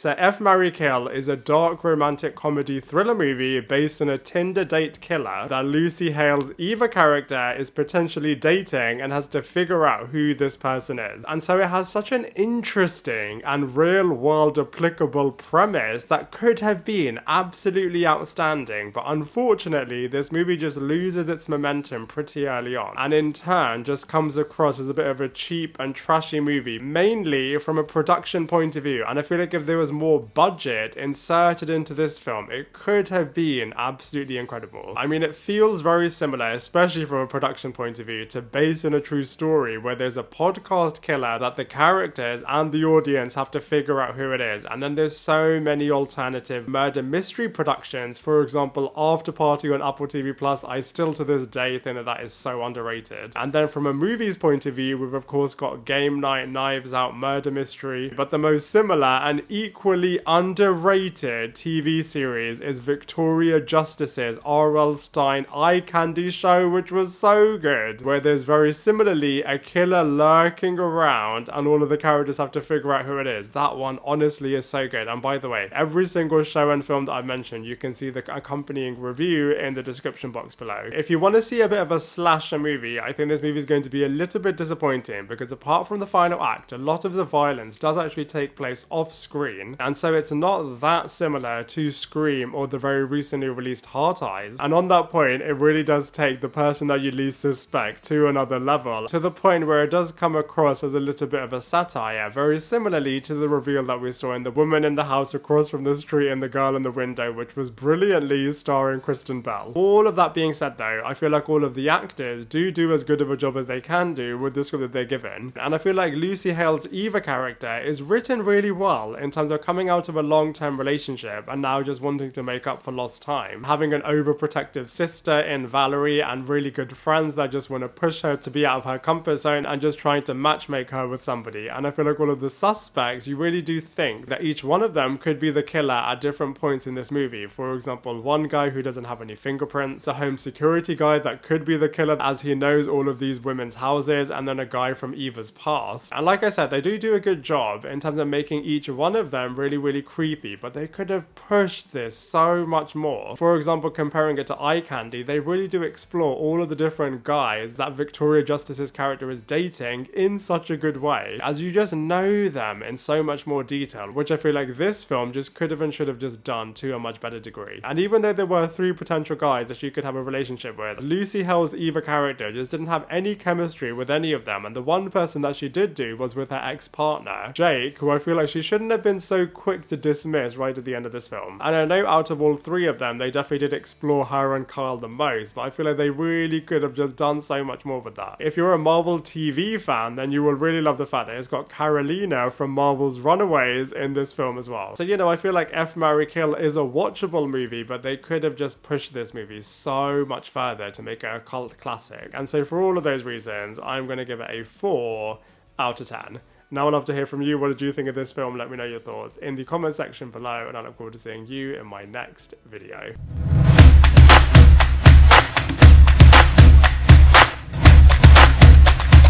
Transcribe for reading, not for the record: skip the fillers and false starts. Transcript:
So F, Marry, Kill is a dark romantic comedy thriller movie based on a Tinder date killer that Lucy Hale's Eva character is potentially dating and has to figure out who this person is. And so it has such an interesting and real world applicable premise that could have been absolutely outstanding, but unfortunately this movie just loses its momentum pretty early on, and in turn just comes across as a bit of a cheap and trashy movie, mainly from a production point of view. And I feel like if there was more budget inserted into this film, it could have been absolutely incredible. I mean, it feels very similar, especially from a production point of view, to Based on a True Story, where there's a podcast killer that the characters and the audience have to figure out who it is. And then there's so many alternative murder mystery productions. For example, After Party on Apple TV Plus. I still to this day think that is so underrated. And then from a movie's point of view, we've of course got Game Night, Knives Out, Murder Mystery. But the most similar and equally underrated TV series is Victoria Justice's R.L. Stine Eye Candy show, which was so good, where there's very similarly a killer lurking around and all of the characters have to figure out who it is. That one honestly is so good. And by the way, every single show and film that I've mentioned, you can see the accompanying review in the description box below. If you want to see a bit of a slasher movie, I think this movie is going to be a little bit disappointing, because apart from the final act, a lot of the violence does actually take place off screen, and so it's not that similar to Scream or the very recently released Heart Eyes. And on that point, it really does take the person that you least suspect to another level, to the point where it does come across as a little bit of a satire, very similarly to the reveal that we saw in The Woman in the House Across from the Street and The Girl in the Window, which was brilliantly starring Kristen Bell. All of that being said though, I feel like all of the actors do as good of a job as they can do with the script that they're given, and I feel like Lucy Hale's Eva character is written really well in terms of coming out of a long-term relationship and now just wanting to make up for lost time, having an overprotective sister in Valerie and really good friends that just want to push her to be out of her comfort zone and just trying to matchmake her with somebody. And I feel like all of the suspects, you really do think that each one of them could be the killer at different points in this movie. For example, one guy who doesn't have any fingerprints, a home security guy that could be the killer as he knows all of these women's houses, and then a guy from Eva's past. And like I said, they do a good job in terms of making each one of them really creepy, but they could have pushed this so much more. For example, comparing it to Eye Candy, they really do explore all of the different guys that Victoria Justice's character is dating in such a good way, as you just know them in so much more detail, which I feel like this film just could have and should have just done to a much better degree. And even though there were 3 potential guys that she could have a relationship with, Lucy Hale's Eva character just didn't have any chemistry with any of them, and the one person that she did do was with her ex-partner, Jake, who I feel like she shouldn't have been so quick to dismiss right at the end of this film. And I know out of all 3 of them, they definitely did explore her and Kyle the most, but I feel like they really could have just done so much more with that. If you're a Marvel TV fan, then you will really love the fact that it's got Carolina from Marvel's Runaways in this film as well. So, you know, I feel like F, Marry, Kill is a watchable movie, but they could have just pushed this movie so much further to make it a cult classic. And so for all of those reasons, I'm going to give it a 4 out of 10. Now I'd love to hear from you. What did you think of this film? Let me know your thoughts in the comment section below, and I look forward to seeing you in my next video.